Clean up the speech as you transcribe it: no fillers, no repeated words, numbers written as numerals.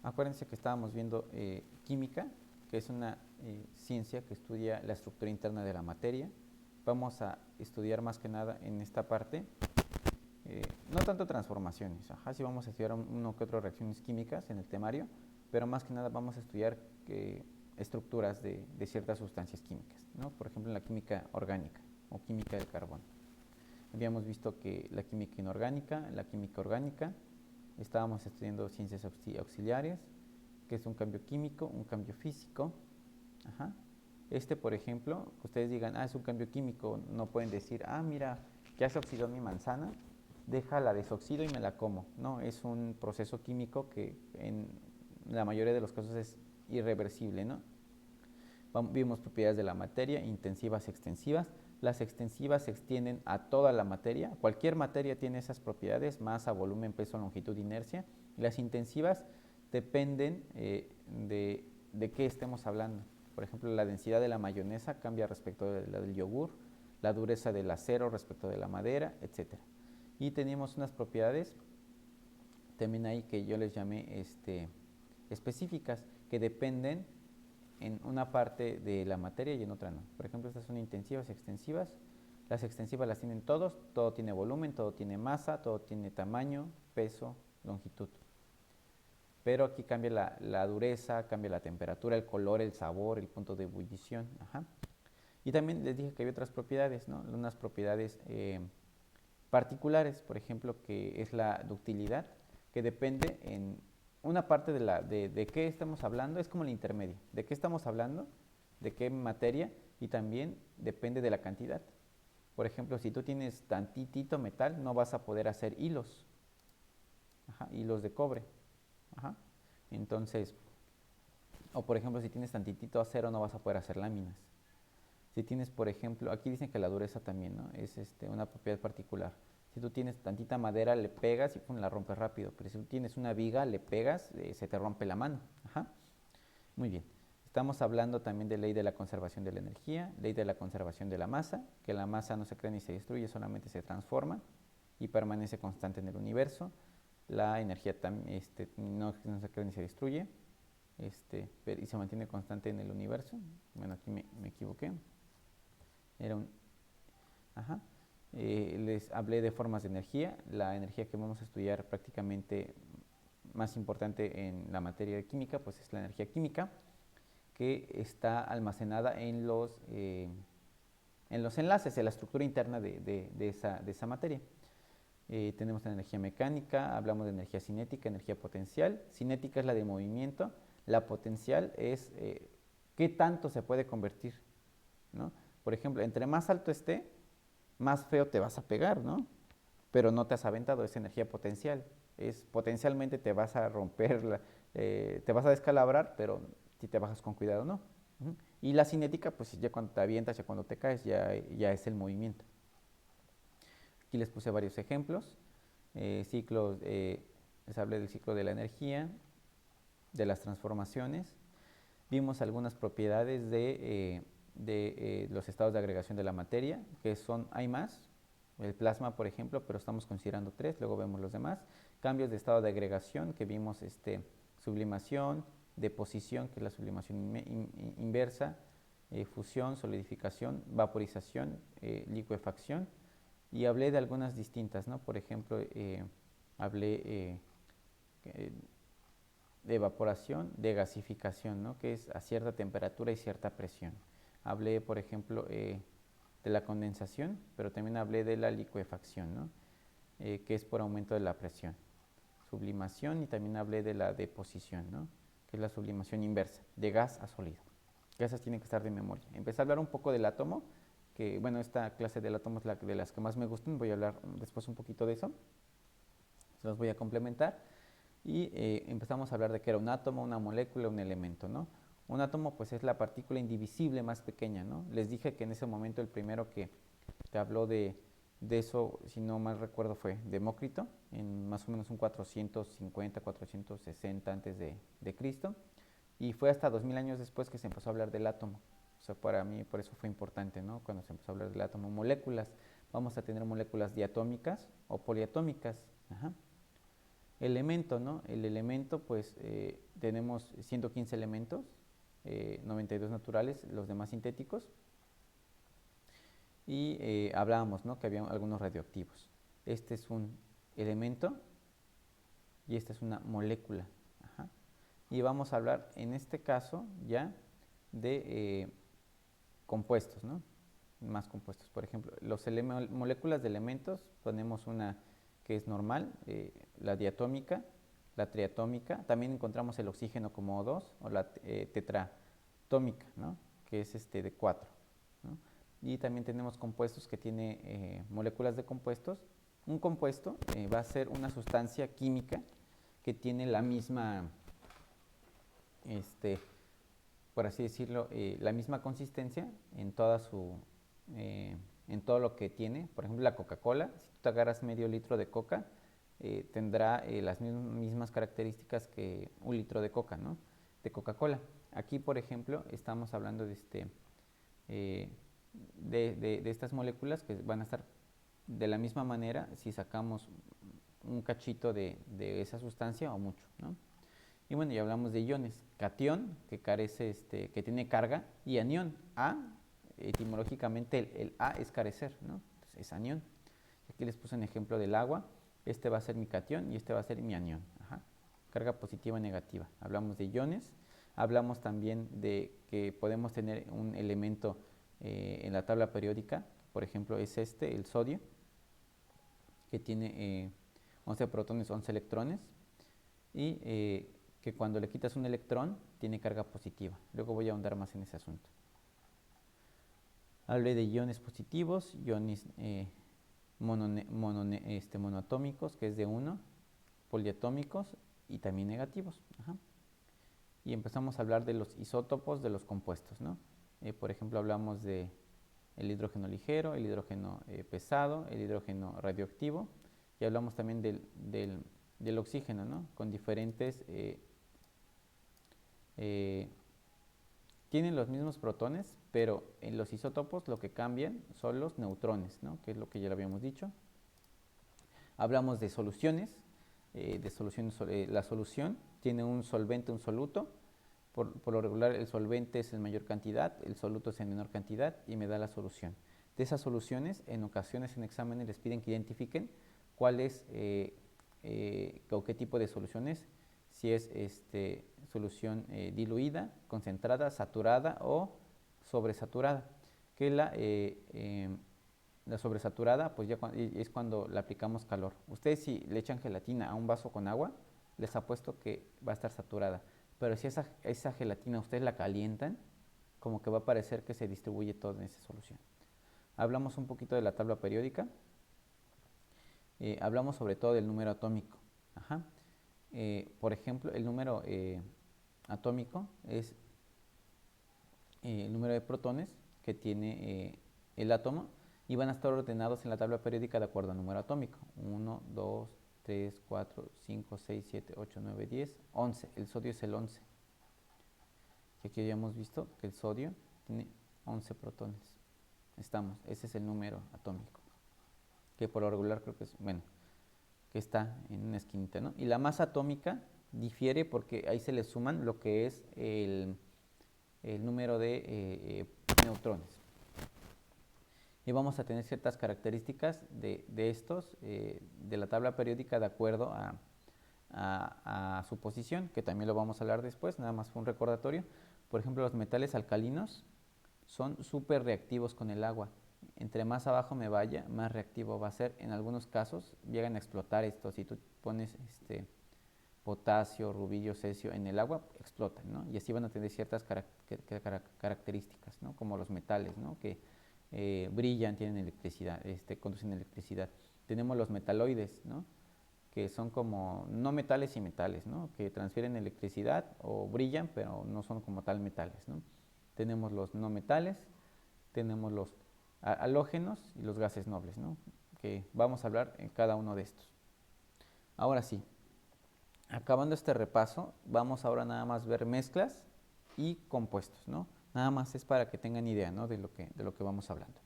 acuérdense que estábamos viendo química, que es una ciencia que estudia la estructura interna de la materia. Vamos a estudiar más que nada en esta parte, no tanto transformaciones, sí vamos a estudiar uno que otro reacciones químicas en el temario, pero más que nada vamos a estudiar estructuras de ciertas sustancias químicas, ¿no? Por ejemplo, en la química orgánica o química del carbono. Habíamos visto que la química inorgánica, la química orgánica, estábamos estudiando ciencias auxiliares, que es un cambio químico, un cambio físico. Ajá. Por ejemplo, que ustedes digan, es un cambio químico, no pueden decir, mira, ya se oxidó mi manzana, la desoxido y me la como. No, es un proceso químico que en la mayoría de los casos es irreversible, ¿no? Vimos propiedades de la materia, intensivas y extensivas. Las extensivas se extienden a toda la materia. Cualquier materia tiene esas propiedades: masa, volumen, peso, longitud, inercia. Las intensivas dependen de qué estemos hablando. Por ejemplo, la densidad de la mayonesa cambia respecto de la del yogur, la dureza del acero respecto de la madera, etc. Y tenemos unas propiedades también ahí que yo les llamé específicas, que dependen en una parte de la materia y en otra no. Por ejemplo, estas son intensivas y extensivas. Las extensivas las tienen todos, todo tiene volumen, todo tiene masa, todo tiene tamaño, peso, longitud. Pero aquí cambia la dureza, cambia la temperatura, el color, el sabor, el punto de ebullición. Y también les dije que había otras propiedades, ¿no? Unas propiedades particulares, por ejemplo, que es la ductilidad, que depende en una parte de qué estamos hablando, es como la intermedia, de qué estamos hablando, de qué materia, y también depende de la cantidad. Por ejemplo, si tú tienes tantitito metal, no vas a poder hacer hilos, hilos de cobre. Entonces, o por ejemplo, si tienes tantitito acero, no vas a poder hacer láminas. Si tienes, por ejemplo, aquí dicen que la dureza también, ¿no? Es una propiedad particular. Si tú tienes tantita madera, le pegas y la rompes rápido. Pero si tú tienes una viga, le pegas, se te rompe la mano. Muy bien. Estamos hablando también de ley de la conservación de la energía, ley de la conservación de la masa, que la masa no se crea ni se destruye, solamente se transforma y permanece constante en el universo. La energía no se crea ni se destruye, y se mantiene constante en el universo. Bueno, aquí me equivoqué. Era un... les hablé de formas de energía. La energía que vamos a estudiar prácticamente más importante en la materia de química, pues es la energía química, que está almacenada en los enlaces, en la estructura interna de esa materia. Tenemos la energía mecánica, hablamos de energía cinética, energía potencial. Cinética es la de movimiento, la potencial es qué tanto se puede convertir, ¿no? Por ejemplo, entre más alto esté, más feo te vas a pegar, ¿no? Pero no te has aventado, es energía potencial. Potencialmente te vas a romper, te vas a descalabrar, pero si te bajas con cuidado, no. Y la cinética, pues ya cuando te avientas, ya cuando te caes, ya es el movimiento. Aquí les puse varios ejemplos. Ciclos, les hablé del ciclo de la energía, de las transformaciones. Vimos algunas propiedades de los estados de agregación de la materia, que hay más, el plasma, por ejemplo, pero estamos considerando 3, luego vemos los demás. Cambios de estado de agregación, que vimos sublimación, deposición, que es la sublimación inversa, fusión, solidificación, vaporización, licuefacción, y hablé de algunas distintas, ¿no? Por ejemplo, hablé de evaporación, de gasificación, ¿no? Que es a cierta temperatura y cierta presión. Hablé, por ejemplo, de la condensación, pero también hablé de la licuefacción, ¿no? Que es por aumento de la presión. Sublimación, y también hablé de la deposición, ¿no? Que es la sublimación inversa, de gas a sólido. Que esas tienen que estar de memoria. Empecé a hablar un poco del átomo, que bueno, esta clase del átomo es de las que más me gustan. Voy a hablar después un poquito de eso. Se los voy a complementar. Y empezamos a hablar de que era un átomo, una molécula, un elemento, ¿no? Un átomo, pues, es la partícula indivisible más pequeña, ¿no? Les dije que en ese momento el primero que habló de eso, si no mal recuerdo, fue Demócrito, en más o menos un 450, 460 antes de Cristo, y fue hasta 2000 años después que se empezó a hablar del átomo. O sea, para mí por eso fue importante, ¿no? Cuando se empezó a hablar del átomo. Moléculas, vamos a tener moléculas diatómicas o poliatómicas. Elemento, ¿no? El elemento, pues tenemos 115 elementos, 92 naturales, los demás sintéticos. Y hablábamos, ¿no?, que había algunos radioactivos. Este es un elemento y esta es una molécula. Ajá. Y vamos a hablar en este caso ya de compuestos, ¿no? Más compuestos. Por ejemplo, moléculas de elementos, ponemos una que es normal, la diatómica, la triatómica. También encontramos el oxígeno como O2 o la tetratómica, ¿no?, que es de 4, ¿no? Y también tenemos compuestos que tiene moléculas de compuestos. Un compuesto va a ser una sustancia química que tiene la misma, por así decirlo, la misma consistencia en en todo lo que tiene. Por ejemplo, la Coca-Cola, si tú te agarras medio litro de coca, tendrá las mismas características que un litro de coca, ¿no?, de Coca-Cola. Aquí, por ejemplo, estamos hablando de estas moléculas que van a estar de la misma manera si sacamos un cachito de esa sustancia o mucho, ¿no? Y bueno, ya hablamos de iones. Catión, que carece, que tiene carga, y anión. Etimológicamente el A es carecer, ¿no? Entonces, es anión. Aquí les puse un ejemplo del agua. Este va a ser mi catión y este va a ser mi anión. Ajá. Carga positiva y negativa. Hablamos de iones. Hablamos también de que podemos tener un elemento en la tabla periódica. Por ejemplo, es el sodio, que tiene 11 protones, 11 electrones. Y que cuando le quitas un electrón tiene carga positiva. Luego voy a ahondar más en ese asunto. Hablé de iones positivos, iones monoatómicos, que es de 1, poliatómicos y también negativos. Ajá. Y empezamos a hablar de los isótopos de los compuestos, ¿no? Por ejemplo, hablamos de el hidrógeno ligero, el hidrógeno pesado, el hidrógeno radioactivo, y hablamos también del oxígeno, ¿no?, con diferentes tienen los mismos protones, pero en los isótopos lo que cambian son los neutrones, ¿no?, que es lo que ya lo habíamos dicho. Hablamos de soluciones, la solución tiene un solvente, un soluto. Por lo regular el solvente es en mayor cantidad, el soluto es en menor cantidad y me da la solución. De esas soluciones, en ocasiones en exámenes les piden que identifiquen cuál es o qué tipo de solución es, si es solución diluida, concentrada, saturada o sobresaturada. Que la sobresaturada pues ya es cuando le aplicamos calor. Ustedes si le echan gelatina a un vaso con agua, les apuesto que va a estar saturada. Pero si esa gelatina ustedes la calientan, como que va a parecer que se distribuye todo en esa solución. Hablamos un poquito de la tabla periódica. Hablamos sobre todo del número atómico. Ajá. Por ejemplo, el número atómico es el número de protones que tiene el átomo y van a estar ordenados en la tabla periódica de acuerdo al número atómico. 1, 2, 3, 4, 5, 6, 7, 8, 9, 10, 11. El sodio es el 11. Y aquí ya hemos visto que el sodio tiene 11 protones. Ese es el número atómico, que por lo regular creo que es, bueno, que está en una esquinita, ¿no? Y la masa atómica difiere porque ahí se le suman lo que es el número de neutrones. Y vamos a tener ciertas características de estos, de la tabla periódica de acuerdo a su posición, que también lo vamos a hablar después, nada más fue un recordatorio. Por ejemplo, los metales alcalinos son súper reactivos con el agua. Entre más abajo me vaya, más reactivo va a ser. En algunos casos llegan a explotar esto. Si tú pones potasio, rubidio, cesio en el agua, explotan, ¿no? Y así van a tener ciertas características, ¿no?, como los metales, ¿no?, que brillan, tienen electricidad, conducen electricidad. Tenemos los metaloides, ¿no?, que son como no metales y metales, ¿no?, que transfieren electricidad o brillan, pero no son como tal metales, ¿no? Tenemos los no metales, tenemos los halógenos y los gases nobles, ¿no?, que vamos a hablar en cada uno de estos. Ahora sí, acabando este repaso, vamos ahora nada más ver mezclas y compuestos, ¿no? Nada más es para que tengan idea, ¿no?, de lo que vamos hablando.